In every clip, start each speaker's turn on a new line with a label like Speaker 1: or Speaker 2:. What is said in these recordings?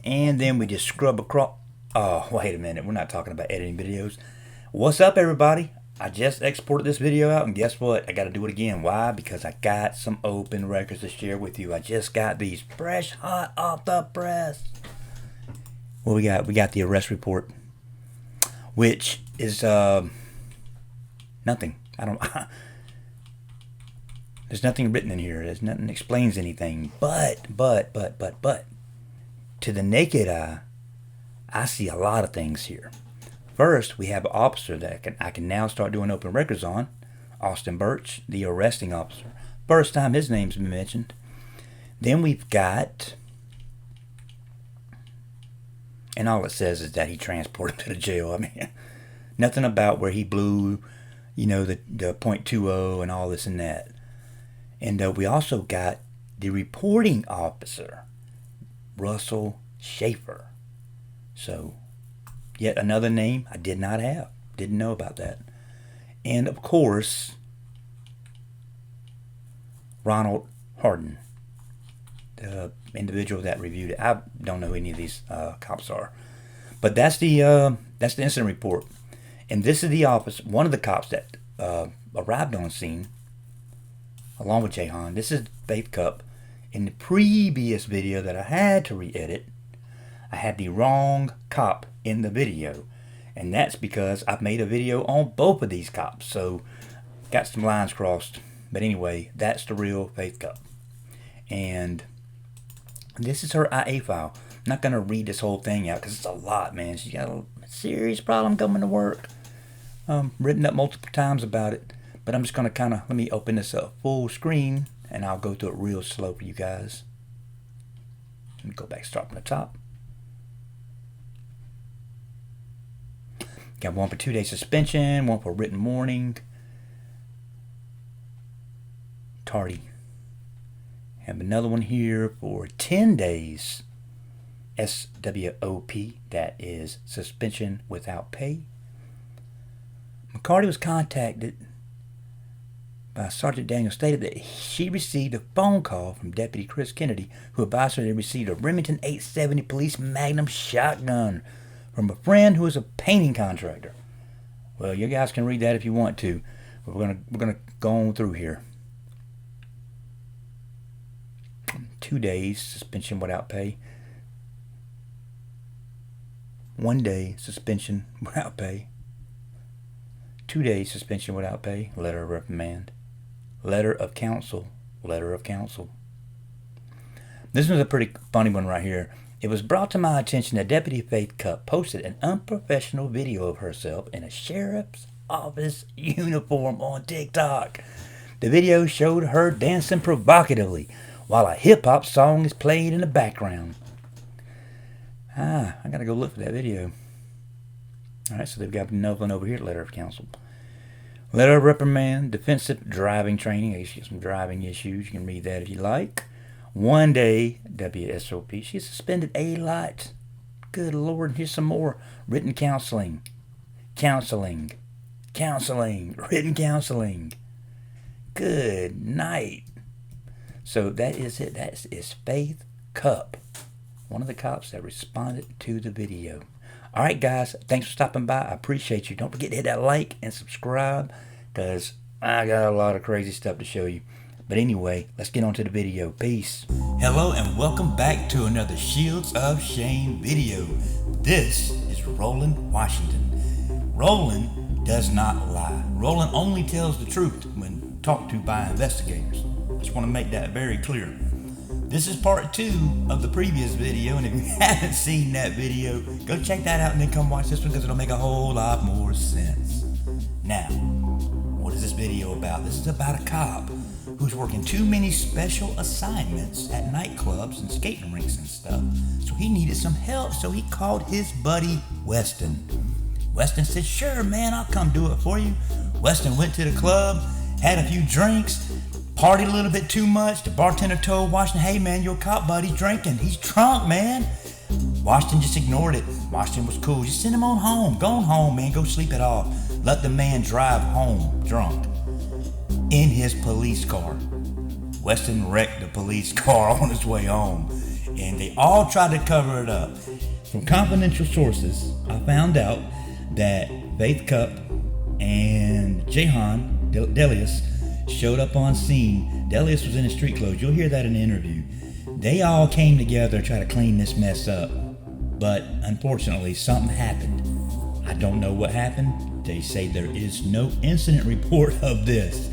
Speaker 1: And then we just scrub across. Oh, wait a minute. We're not talking about editing videos. What's up, everybody? I just exported this video out, and guess what? I got to do it again. Why? Because I got some open records to share with you. I just got these fresh, hot off the press. What we got? We got the arrest report, which is nothing. I don't. There's nothing written in here. There's nothing that explains anything. But to the naked eye, I see a lot of things here. First, we have an officer that I can now start doing open records on. Austin Birch, the arresting officer. First time his name's been mentioned. Then we've got, and all it says is that he transported him to the jail. I mean, nothing about where he blew, the .20 and all this and that. And we also got the reporting officer, Russell Schaefer. So, yet another name I did not have. Didn't know about that. And of course, Ronald Harden, the individual that reviewed it. I don't know who any of these cops are, but that's the incident report. And this is the office, one of the cops that arrived on scene, along with Jahan. This is Faith Cup. In the previous video that I had to re-edit, I had the wrong cop in the video, and that's because I've made a video on both of these cops, so got some lines crossed. But anyway, that's the real Faith Cup, and this is her IA file. I'm not gonna read this whole thing out because it's a lot, man. She's got a serious problem coming to work. Written up multiple times about it, but I'm just gonna let me open this up full screen, and I'll go through it real slow for you guys. Let me go back, start from the top. Got one for 2-day suspension, one for written warning. Tardy. Have another one here for 10 days. SWOP, that is suspension without pay. McCarty was contacted by Sergeant Daniel, stated that she received a phone call from Deputy Chris Kennedy, who advised her they received a Remington 870 police Magnum shotgun from a friend who is a painting contractor. Well, you guys can read that if you want to. But we're gonna go on through here. 2 days suspension without pay. 1 day suspension without pay. 2 days suspension without pay. Letter of reprimand. Letter of counsel. Letter of counsel. This one's a pretty funny one right here. It was brought to my attention that Deputy Faith Cup posted an unprofessional video of herself in a sheriff's office uniform on TikTok. The video showed her dancing provocatively while a hip-hop song is played in the background. I gotta go look for that video. Alright, so they've got another one over here, letter of counsel. Letter of reprimand, defensive driving training. I guess she has some driving issues. You can read that if you like. 1 day, WSOP. She's suspended a lot. Good Lord, here's some more. Written counseling. Written counseling. Good night. So that is it. That is Faith Cup, one of the cops that responded to the video. All right, guys, thanks for stopping by. I appreciate you. Don't forget to hit that like and subscribe, because I got a lot of crazy stuff to show you. But anyway, let's get on to the video. Peace. Hello and welcome back to another Shields of Shame video. This is Roland Washington. Roland does not lie. Roland only tells the truth when talked to by investigators. Just want to make that very clear. This is part 2 of the previous video, and if you haven't seen that video, go check that out and then come watch this one, because it'll make a whole lot more sense. Now, what is this video about? This is about a cop who's working too many special assignments at nightclubs and skating rinks and stuff. So he needed some help, so he called his buddy Weston. Weston said, "Sure, man, I'll come do it for you." Weston went to the club, had a few drinks, partied a little bit too much. The bartender told Washington, "Hey, man, your cop buddy's drinking. He's drunk, man." Washington just ignored it. Washington was cool. Just send him on home. Go on home, man. Go sleep it off. Let the man drive home drunk in his police car. Weston wrecked the police car on his way home. and they all tried to cover it up. From confidential sources, I found out that Faith Cup and Jahan Delius showed up on scene. Delius was in his street clothes. You'll hear that in the interview. They all came together to try to clean this mess up. But unfortunately, something happened. I don't know what happened. They say there is no incident report of this.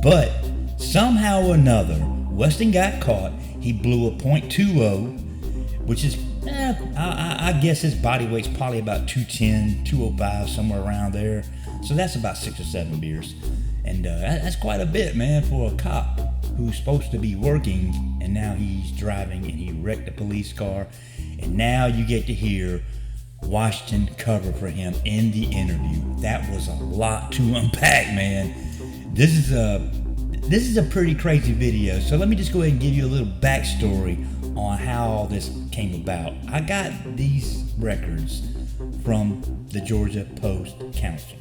Speaker 1: But somehow or another, Weston got caught. He blew a .20, which is, I guess his body weight's probably about 210, 205, somewhere around there. So that's about 6 or 7 beers. And that's quite a bit, man, for a cop who's supposed to be working, and now he's driving and he wrecked a police car. And now you get to hear Washington cover for him in the interview. That was a lot to unpack, man. This is a pretty crazy video. So let me just go ahead and give you a little backstory on how all this came about. I got these records from the Georgia Post Council.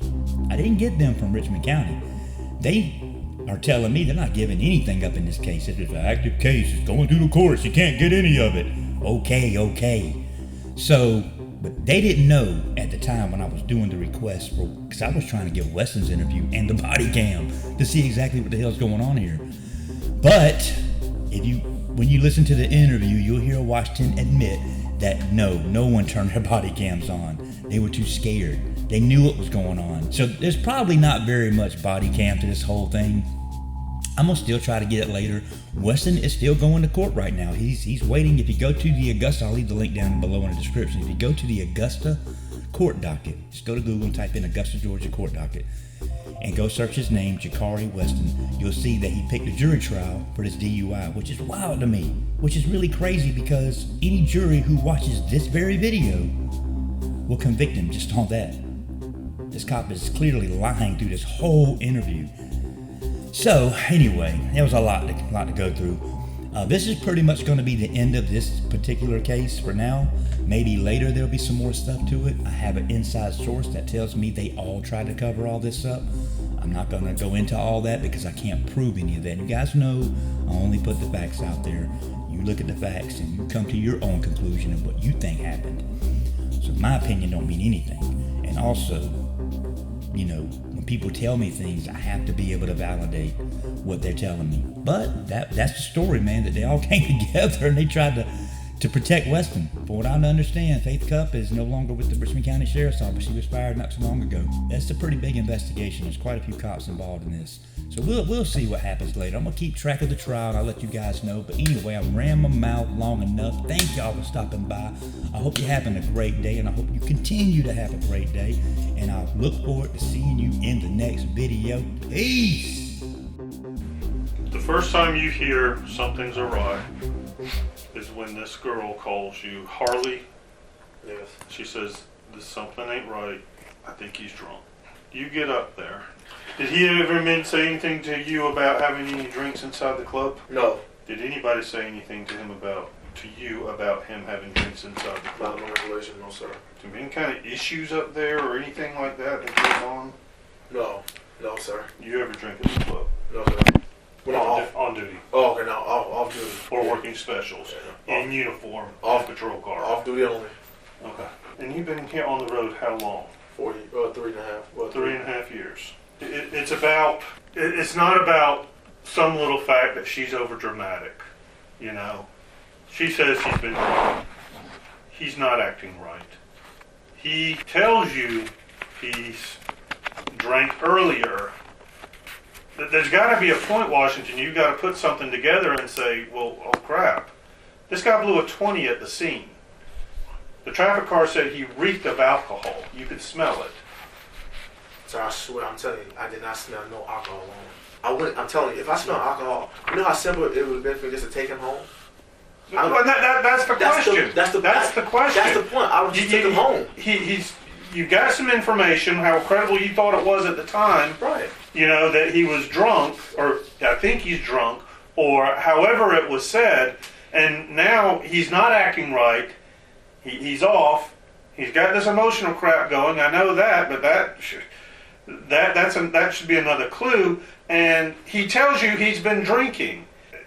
Speaker 1: I didn't get them from Richmond County. They are telling me they're not giving anything up in this case. It's an active case. It's going through the courts. You can't get any of it. Okay. So, but they didn't know at the time when I was doing the request for, because I was trying to get Weston's interview and the body cam to see exactly what the hell's going on here. But when you listen to the interview, you'll hear Washington admit that no one turned their body cams on. They were too scared. They knew what was going on. So there's probably not very much body cam to this whole thing. I'm gonna still try to get it later. Weston is still going to court right now. He's waiting. If you go to the Augusta, I'll leave the link down below in the description. If you go to the Augusta court docket, just go to Google and type in Augusta, Georgia court docket, and go search his name, Jakari Weston. You'll see that he picked a jury trial for this DUI, which is wild to me, which is really crazy because any jury who watches this very video will convict him just on that. This cop is clearly lying through this whole interview. So anyway, there was a lot to go through. This is pretty much going to be the end of this particular case for now. Maybe later there'll be some more stuff to it. I have an inside source that tells me they all tried to cover all this up. I'm not going to go into all that because I can't prove any of that. You guys know I only put the facts out there. You look at the facts and you come to your own conclusion of what you think happened. So my opinion don't mean anything. And also, when people tell me things, I have to be able to validate what they're telling me. But that's the story, man, that they all came together and they tried to protect Weston. For what I understand, Faith Cup is no longer with the Richmond County Sheriffs Office. She was fired not so long ago. That's a pretty big investigation. There's quite a few cops involved in this. So we'll see what happens later. I'm going to keep track of the trial and I'll let you guys know. But anyway, I ran my mouth long enough. Thank y'all for stopping by. I hope you're having a great day and I hope you continue to have a great day. And I look forward to seeing you in the next video. Peace!
Speaker 2: The first time you hear something's awry is when this girl calls you Harley.
Speaker 3: Yes.
Speaker 2: She says, something ain't right. I think he's drunk. You get up there. Did he ever say anything to you about having any drinks inside the club?
Speaker 3: No.
Speaker 2: Did anybody say anything to you about him having drinks inside the club?
Speaker 3: Not no regulation, no sir.
Speaker 2: Any kind of issues up there or anything like that goes on?
Speaker 3: No sir.
Speaker 2: You ever drink at the club?
Speaker 3: No sir.
Speaker 2: On duty.
Speaker 3: Oh, okay, no, off duty.
Speaker 2: Or working specials.
Speaker 3: Yeah.
Speaker 2: In uniform. Off patrol car.
Speaker 3: Off duty only.
Speaker 2: Okay. And you've been here on the road how long?
Speaker 3: 3.5. Well,
Speaker 2: 3.5 years. It's not about some little fact that she's over dramatic. She says he's been drunk. He's not acting right. He tells you he's drank earlier. There's got to be a point, Washington. You've got to put something together and say, well, oh crap. This guy blew a 20 at the scene. The traffic car said he reeked of alcohol. You could smell it.
Speaker 3: So I swear, I'm telling you, I did not smell no alcohol on him. I'm telling you, if I smell alcohol, you know how simple it would have been for me just to take him home?
Speaker 2: That's the question. That's the question.
Speaker 3: That's the point. I would just take him home.
Speaker 2: You got some information, how credible you thought it was at the time.
Speaker 3: Right.
Speaker 2: That he was drunk, or I think he's drunk, or however it was said, and now he's not acting right. He's off. He's got this emotional crap going. I know that, but that should be another clue. And he tells you he's been drinking.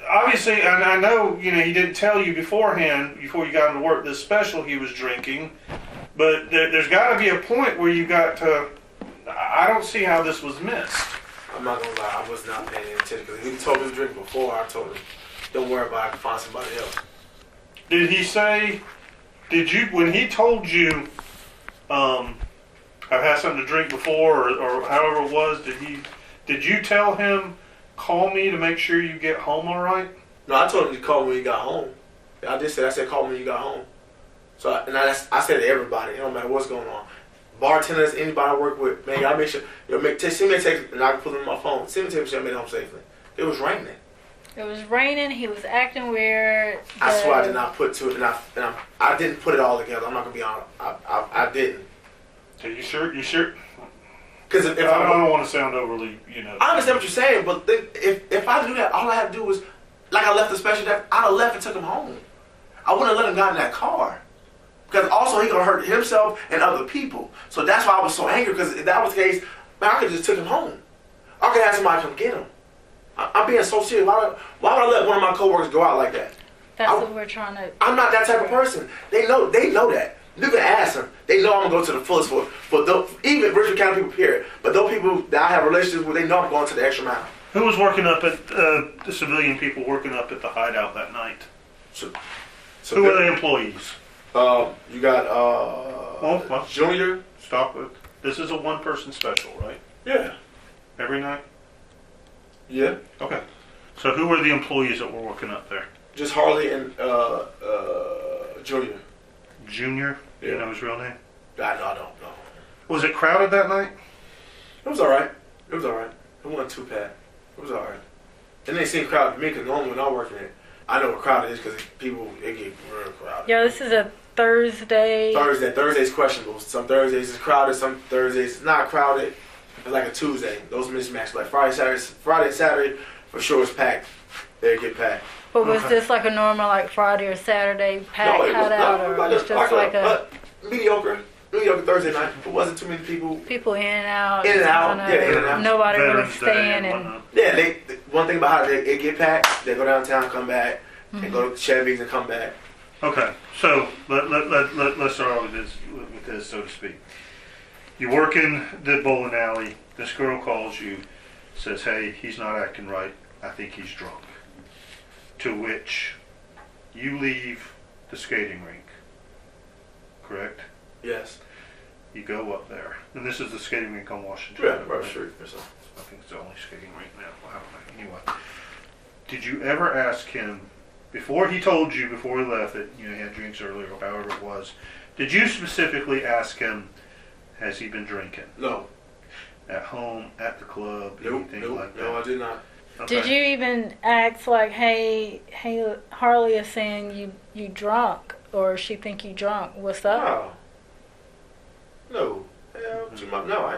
Speaker 2: obviously, and I know, he didn't tell you beforehand, before you got into work, this special he was drinking, but there's got to be a point where you got to, I don't see how this was missed.
Speaker 3: I'm not going to lie, I was not paying attention. Because he told me to drink before, I told him, don't worry about it, I can find somebody else.
Speaker 2: Did he say, when he told you, I've had something to drink before, or however it was, did you tell him, call me to make sure you get home all right?
Speaker 3: No, I told him to call me when he got home. I said call me when you got home. So, I said to everybody, it don't matter what's going on. Bartenders, anybody I work with, man, y'all make sure, send me a text, and I can put it in my phone. Send me a text, I made it home safely. It was raining.
Speaker 4: It was raining, he was acting weird.
Speaker 3: I swear I did not put to it, and I didn't put it all together. I'm not going to be honest. I didn't.
Speaker 2: Are you sure? You sure?
Speaker 3: Because if
Speaker 2: I don't want to sound overly,
Speaker 3: I understand what you're saying, but if I knew that, all I had to do was, like I left the special day, I'd have left and took him home. I wouldn't have let him got in that car. Because also he going to hurt himself and other people. So that's why I was so angry, because if that was the case, man, I could have just took him home. I could have had somebody come get him. I'm being so serious. Why would I let one of my coworkers go out like that?
Speaker 4: That's what we're trying to...
Speaker 3: I'm not that type of person. They know that. You can ask them. They know I'm going to go to the fullest for those, even Richmond County people, period. But those people that I have relationships with, they know I'm going to the extra mile.
Speaker 2: Who was working up at, the civilian people working up at the hideout that night?
Speaker 3: So
Speaker 2: who were the employees?
Speaker 3: You got, Junior.
Speaker 2: Stop it. This is a one-person special, right?
Speaker 3: Yeah.
Speaker 2: Every night?
Speaker 3: Yeah.
Speaker 2: Okay. So who were the employees that were working up there?
Speaker 3: Just Harley and Junior.
Speaker 2: Junior?
Speaker 3: Yeah.
Speaker 2: You know his real name?
Speaker 3: No, I don't know.
Speaker 2: Was it crowded that night?
Speaker 3: It was alright. It wasn't too bad. It was alright. It didn't seem crowded to me, because normally when I'm working it, I know what crowded is, because it get real crowded.
Speaker 4: Yeah, this is a Thursday.
Speaker 3: Thursday's questionable. Some Thursdays is crowded, some Thursdays is not crowded. It's like a Tuesday. Those mismatch. Like Friday and Saturday, for sure it's packed. They get packed.
Speaker 4: But was this like a normal, like Friday or Saturday packed hideout, or it was just like a
Speaker 3: mediocre Thursday night? It wasn't too many people.
Speaker 4: People in and out.
Speaker 3: In and out.
Speaker 4: Nobody really
Speaker 2: Veterans Day
Speaker 4: staying
Speaker 2: and
Speaker 3: Yeah, one thing about how they get packed, they go downtown, come back, and go to Chevy's and come back.
Speaker 2: Okay, so let's start with this, so to speak. You work in the bowling alley. This girl calls you, says, "Hey, he's not acting right. I think he's drunk." To which you leave the skating rink. Correct?
Speaker 3: Yes.
Speaker 2: You go up there, and this is the skating rink on Washington.
Speaker 3: Yeah, right street or something.
Speaker 2: I think it's the only skating rink now. I don't know. Anyway, did you ever ask him, before he told you, before he left, that he had drinks earlier, or however it was, did you specifically ask him, has he been drinking?
Speaker 3: No.
Speaker 2: At home, at the club,
Speaker 3: Nope,
Speaker 2: anything like that?
Speaker 3: No, I did not.
Speaker 4: Okay. Did you even ask like, hey, Harley is saying you drunk, or she think you drunk? What's up?
Speaker 3: No. No, I.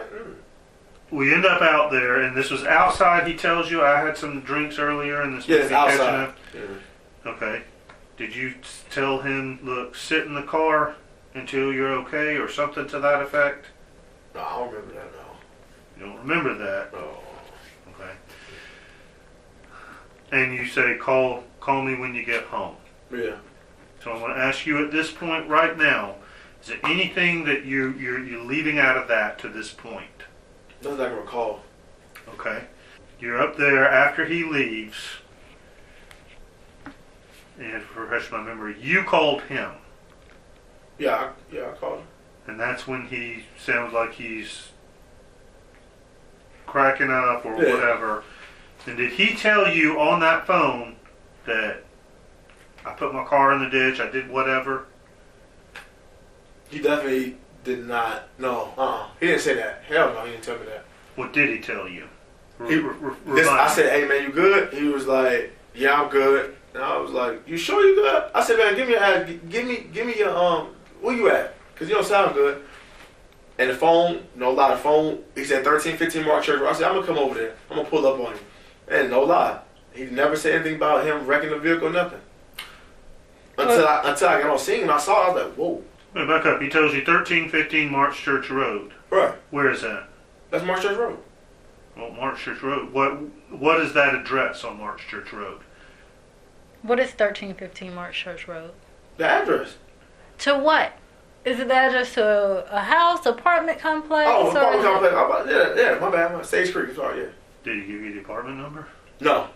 Speaker 2: We end up out there, and this was outside. He tells you, I had some drinks earlier, and this
Speaker 3: was outside. Yeah.
Speaker 2: Okay. Did you tell him, look, sit in the car until you're okay, or something to that effect?
Speaker 3: No, I don't remember that. No.
Speaker 2: You don't remember that?
Speaker 3: No.
Speaker 2: Okay. And you say, call me when you get home.
Speaker 3: Yeah.
Speaker 2: So I want to ask you at this point right now, is there anything that you're leaving out of that to this point?
Speaker 3: Nothing I can recall.
Speaker 2: Okay. You're up there after he leaves, and to refresh my memory, you called him.
Speaker 3: Yeah, I called him.
Speaker 2: And that's when he sounds like he's cracking up or whatever. And did he tell you on that phone that I put my car in the ditch, I did whatever?
Speaker 3: He definitely did not. No, he didn't say that. Hell no, he didn't tell me that.
Speaker 2: What did he tell you?
Speaker 3: I said, "Hey man, you good?" He was like, "Yeah, I'm good." And I was like, "You sure you good?" I said, "Man, give me your where you at? Cause you don't sound good." And the phone, no lie, the phone. He said 1315 Mark Church Road. I said, "I'm gonna come over there. I'm gonna pull up on him." And no lie, he never said anything about him wrecking the vehicle, nothing. Until I got on scene and I saw it, I was like, "Whoa."
Speaker 2: Wait, back up. He tells you 1315 March Church Road.
Speaker 3: Right.
Speaker 2: Where is that?
Speaker 3: That's March Church Road.
Speaker 2: Well, March Church Road. What is that address on March Church Road?
Speaker 4: What is 1315 March Church Road?
Speaker 3: The address.
Speaker 4: To what? Is it the address to a house, apartment complex?
Speaker 3: Oh, apartment complex. Yeah, my bad. Sage Creek. Sorry, yeah.
Speaker 2: Did he give you the apartment number?
Speaker 3: No.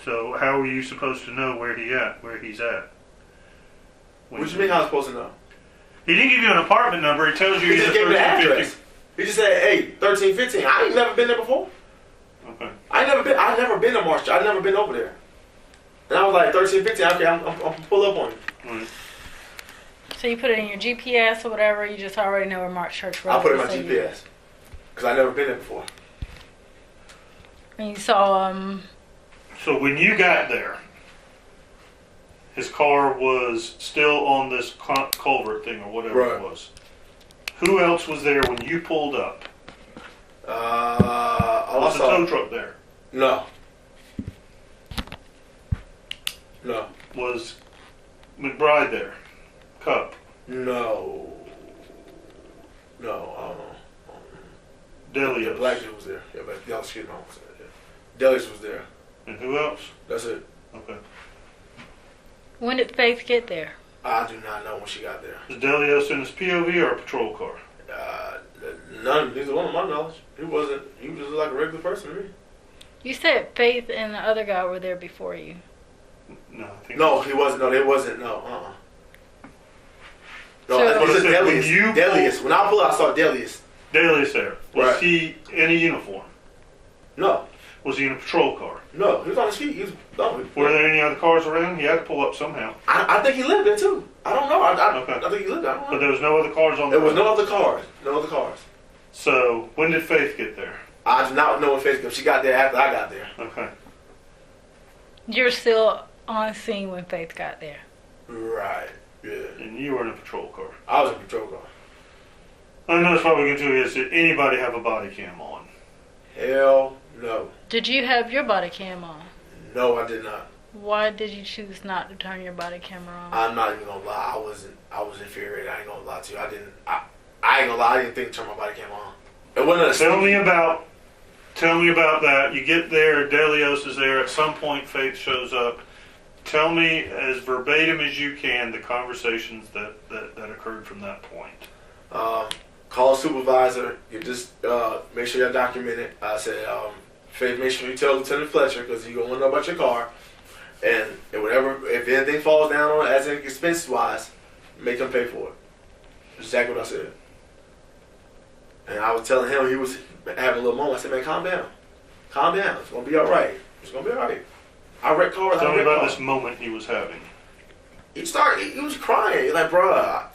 Speaker 2: So how were you supposed to know where he's at?
Speaker 3: What do you mean I was supposed to know?
Speaker 2: He didn't give you an apartment number. He tells you
Speaker 3: He just gave me the address. He just said, hey, 1315. I ain't never been there before.
Speaker 2: Okay.
Speaker 3: I never been to March. I never been over there. And I was like, 1315. Okay, I'm gonna pull up on you.
Speaker 2: Right.
Speaker 4: So you put it in your GPS or whatever. You just already know where March Church Road is.
Speaker 3: I put it in my GPS because I never been there before.
Speaker 4: And you saw
Speaker 2: So when you got there, his car was still on this culvert thing or whatever it was. Who else was there when you pulled up? Was the tow truck there?
Speaker 3: No. No.
Speaker 2: Was McBride there? Cup?
Speaker 3: No. No, I don't know.
Speaker 2: Delius?
Speaker 3: The black dude was there. Yeah, but y'all shit on. Delius was there.
Speaker 2: And who else?
Speaker 3: That's it.
Speaker 2: Okay.
Speaker 4: when did Faith get there?
Speaker 3: I do not know when she got there.
Speaker 2: Was Delius in his POV or a patrol car?
Speaker 3: None. Neither one of my knowledge. He wasn't. He was just like a regular person to me.
Speaker 4: You said Faith and the other guy were there before you.
Speaker 2: No, I think
Speaker 3: No, he wasn't. No, they wasn't. No, No,
Speaker 4: So-
Speaker 3: it was
Speaker 2: When
Speaker 3: Delius.
Speaker 2: you
Speaker 3: Delius. When I pulled out, I saw Delius.
Speaker 2: Delius there. Was
Speaker 3: Right.
Speaker 2: he in a uniform?
Speaker 3: No,
Speaker 2: Was he in a patrol car?
Speaker 3: no, he was on the street. He was. No,
Speaker 2: Were there any other cars around? He had to pull up somehow.
Speaker 3: I think he lived there too. I don't know.
Speaker 2: Okay.
Speaker 3: I think he lived there. I don't know.
Speaker 2: But there was no other cars on the
Speaker 3: There was
Speaker 2: road.
Speaker 3: no other cars. No other cars.
Speaker 2: So when did Faith get there?
Speaker 3: I do not know when Faith came. She got there after I got there.
Speaker 2: Okay.
Speaker 4: You're still on scene when Faith got there.
Speaker 3: Right. Yeah.
Speaker 2: And you were in a patrol car.
Speaker 3: I was in a patrol car.
Speaker 2: I know that's what we can do is, did anybody have a body cam on?
Speaker 3: Hell no.
Speaker 4: Did you have your body cam on?
Speaker 3: No, I did not.
Speaker 4: Why did you choose not to turn your body camera on?
Speaker 3: I'm not even gonna lie. I was infuriated. I ain't gonna lie to you. I ain't gonna lie. I didn't think to turn my body cam on. It wasn't a
Speaker 2: Tell me about that. You get there, Delios is there. At some point, Faith shows up. Tell me as verbatim as you can the conversations that occurred from that point.
Speaker 3: Call a supervisor. You just make sure you document it. I said, Faith, make sure you tell Lieutenant Fletcher because he's gonna want to know about your car. And if anything falls down on it, as in expense wise, make him pay for it. That's exactly what I said. And I was telling him, he was having a little moment. I said, man, calm down. Calm down. It's gonna be all right. It's gonna be all right. I wreck cars.
Speaker 2: Tell me about this moment he was having.
Speaker 3: He was crying. He's like, bruh.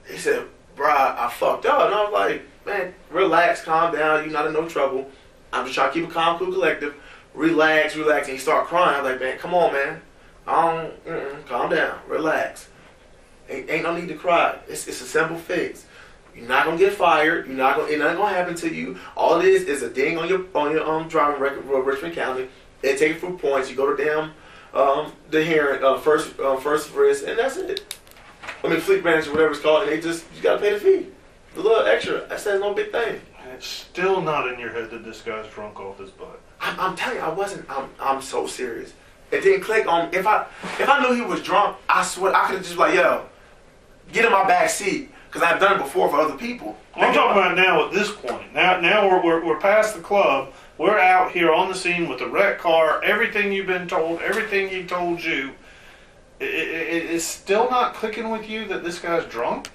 Speaker 3: He said, bruh, I fucked up. And I was like, man, relax, calm down. You're not in no trouble. I'm just trying to keep it calm, cool, collective. Relax. And he started crying. I was like, man, come on, man. Calm down. Relax. Ain't no need to cry. It's a simple fix. You're not gonna get fired. It's not gonna happen to you. All it is a ding on your driving record for Richmond County. They take it for points. You go to the hearing first risk, and that's it. Fleet manager, whatever it's called, and you gotta pay the fee, the little extra. That's no big thing.
Speaker 2: And it's still not in your head that this guy's drunk off his butt.
Speaker 3: I'm telling you, I wasn't. I'm so serious. It didn't click on. If I knew he was drunk, I swear I could have just like, yo, get in my back seat. Because I've done it before for other people.
Speaker 2: I'm talking about now at this point. Now we're past the club. We're out here on the scene with the wrecked car. Everything you've been told, everything he told you, it's still not clicking with you that this guy's drunk?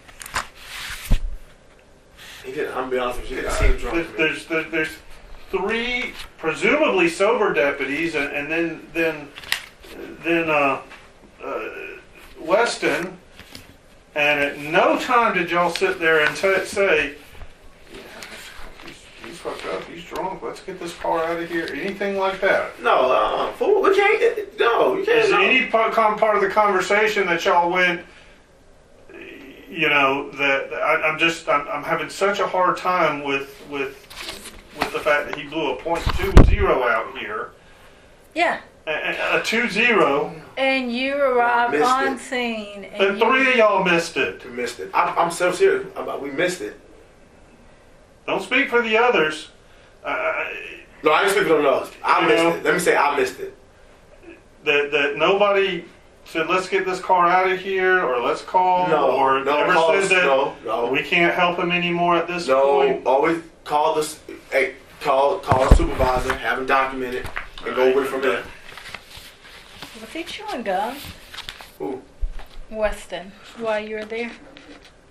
Speaker 3: He didn't. I'm gonna be honest with you. He didn't seem drunk.
Speaker 2: There's three presumably sober deputies, and then Weston. And at no time did y'all sit there and say, he's fucked up, he's drunk, let's get this car out of here, anything like that?
Speaker 3: No, fool, we can't, no, you can't.
Speaker 2: Is there any part of the conversation that y'all went, that I'm having such a hard time with the fact that he blew a .20 out here.
Speaker 4: Yeah.
Speaker 2: A 2-0.
Speaker 4: And you arrived on scene.
Speaker 2: And three of y'all missed it.
Speaker 3: We missed it. I'm so serious. We missed it.
Speaker 2: Don't speak for the others.
Speaker 3: No, I didn't speak for the others. I missed it. Let me say I missed it.
Speaker 2: that nobody said, let's get this car out of here, or let's call, or never said that we can't help him anymore at this point?
Speaker 3: No, always call the supervisor, have him documented, and go with it from there.
Speaker 4: Was he chewing gum?
Speaker 3: Who?
Speaker 4: Weston, while you were there?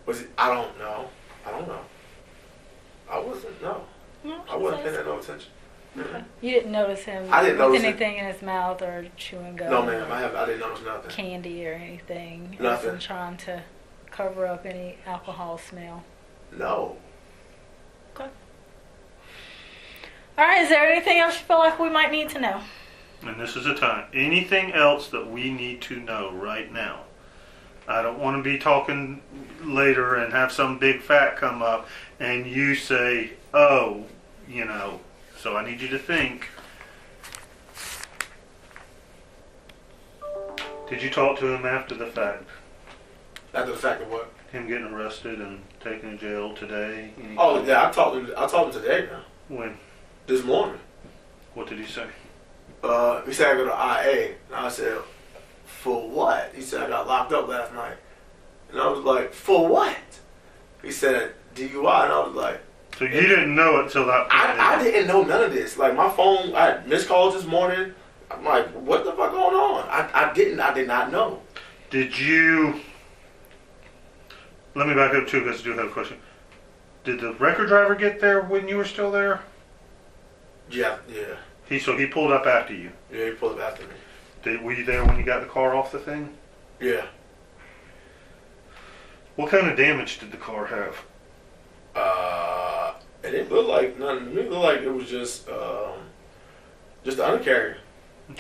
Speaker 3: Was it? I don't know. I wasn't, no. I wasn't paying that no attention.
Speaker 4: Okay. You didn't notice him with anything in his mouth or chewing gum?
Speaker 3: No, ma'am. I didn't notice nothing.
Speaker 4: Candy or anything?
Speaker 3: Nothing.
Speaker 4: Wasn't trying to cover up any alcohol smell?
Speaker 3: No.
Speaker 4: Okay. All right. Is there anything else you feel like we might need to know?
Speaker 2: And this is the time. Anything else that we need to know right now? I don't want to be talking later and have some big fact come up and you say, oh, you know. So I need you to think. Did you talk to him after the fact?
Speaker 3: After the fact of what?
Speaker 2: Him getting arrested and taken to jail today? Anything?
Speaker 3: Oh yeah, I talked to him today now.
Speaker 2: When?
Speaker 3: This morning.
Speaker 2: What did he say?
Speaker 3: He said I go to IA. And I said, for what? He said I got locked up last night. And I was like, for what? He said DUI, and I was like,
Speaker 2: so you didn't know it till that point?
Speaker 3: I didn't know none of this. Like my phone, I had missed calls this morning. I'm like, what the fuck going on? I did not know.
Speaker 2: Did you? Let me back up too, because I do have a question. Did the record driver get there when you were still there?
Speaker 3: Yeah.
Speaker 2: So he pulled up after you?
Speaker 3: Yeah, he pulled up after me.
Speaker 2: Were you there when you got the car off the thing?
Speaker 3: Yeah.
Speaker 2: What kind of damage did the car have?
Speaker 3: It didn't look like nothing. It looked like it was just the undercarriage.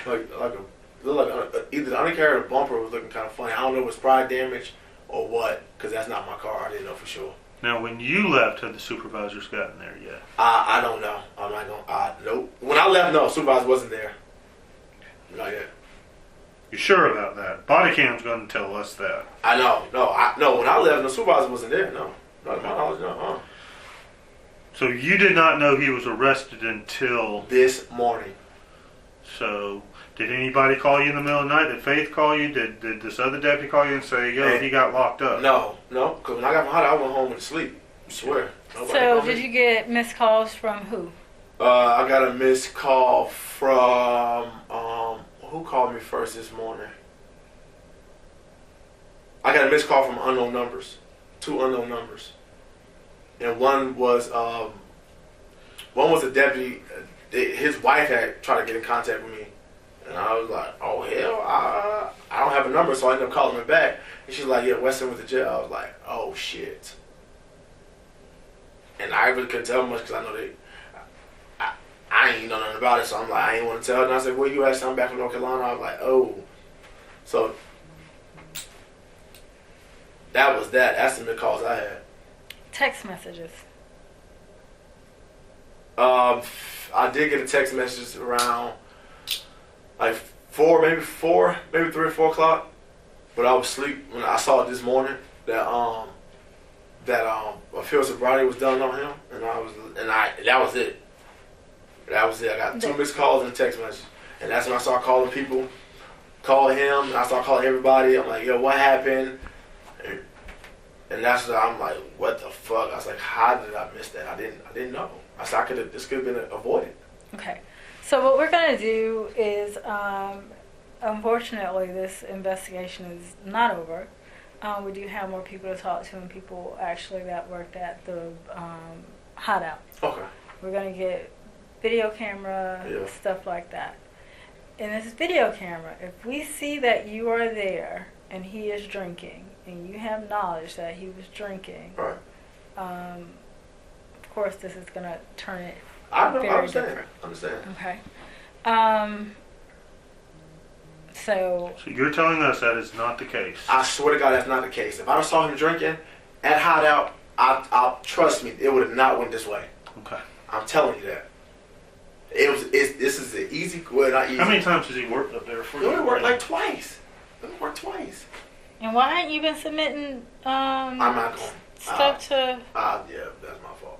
Speaker 3: Either the undercarriage or the bumper was looking kind of funny. I don't know if it was pride damage or what, because that's not my car. I didn't know for sure.
Speaker 2: Now, when you left, had the supervisors gotten there yet?
Speaker 3: I don't know. I'm not gonna. Nope. When I left, no, supervisor wasn't there. Not yet.
Speaker 2: You sure about that? Body cam's going to tell us that.
Speaker 3: I know. No. When I left, the supervisor wasn't there. No. Not to my knowledge. No.
Speaker 2: So you did not know he was arrested until
Speaker 3: this morning.
Speaker 2: So did anybody call you in the middle of the night? Did Faith call you? Did this other deputy call you and say, yo, he got locked up?
Speaker 3: No. Because when I got from Hot, I went home and sleep. I swear.
Speaker 4: So did you get missed calls from who?
Speaker 3: I got a missed call from who called me first this morning? I got a missed call from unknown numbers. 2 unknown numbers. And one was a deputy. His wife had tried to get in contact with me, and I was like, "Oh hell, I don't have a number." So I ended up calling her back, and she's like, "Yeah, Weston went to jail." I was like, "Oh shit!" And I really couldn't tell much because I know I ain't know nothing about it. So I'm like, I ain't want to tell her. And I said, "Where you at?" So I'm back from North Carolina. I was like, "Oh," so that was that. That's the missed calls I had.
Speaker 4: Text messages.
Speaker 3: I did get a text message around like 3 or 4 o'clock, but I was asleep when I saw it this morning that a field sobriety was done on him, and that was it. That was it. I got 2 missed calls and a text message, and that's when I started calling people, calling him, and I started calling everybody. I'm like, yo, what happened? And that's when I'm like, what the fuck? I was like, how did I miss that? I didn't know. I said, this could have been avoided.
Speaker 4: Okay. So what we're going to do is, unfortunately, this investigation is not over. We do have more people to talk to and people actually that worked at the hideout.
Speaker 3: Okay.
Speaker 4: We're going to get video camera, stuff like that. In this video camera, if we see that you are there and he is drinking, and you have knowledge that he was drinking,
Speaker 3: right.
Speaker 4: Of course this is going to turn it
Speaker 3: very
Speaker 4: different.
Speaker 3: I understand.
Speaker 4: Okay. So
Speaker 2: you're telling us that is not the case? I
Speaker 3: swear to God, that's not the case. If I saw him drinking at Hideout, I'll trust me, it would have not went this way.
Speaker 2: Okay.
Speaker 3: I'm telling you that. This is the easy, well, not easy.
Speaker 2: How many times has he worked up there for you?
Speaker 3: He only worked like twice.
Speaker 4: And why haven't you been submitting
Speaker 3: I'm not going.
Speaker 4: stuff to...
Speaker 3: Yeah, that's my fault.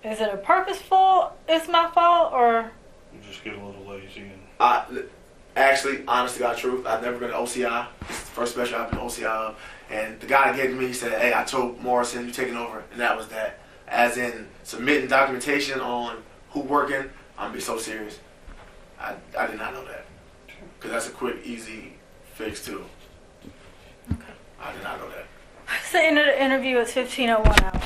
Speaker 4: Is it it's my fault, or...
Speaker 2: You just get a little lazy and...
Speaker 3: Actually, honestly, got truth, I've never been to OCI. It's the first special I've been to OCI of. And the guy that gave it to me, he said, hey, I told Morrison you taking over. And that was that. As in submitting documentation on who working, I'm going to be so serious. I did not know that. Because that's a quick, easy fix, too.
Speaker 4: Okay.
Speaker 3: I did not know that.
Speaker 4: So the interview was 15:01 hours.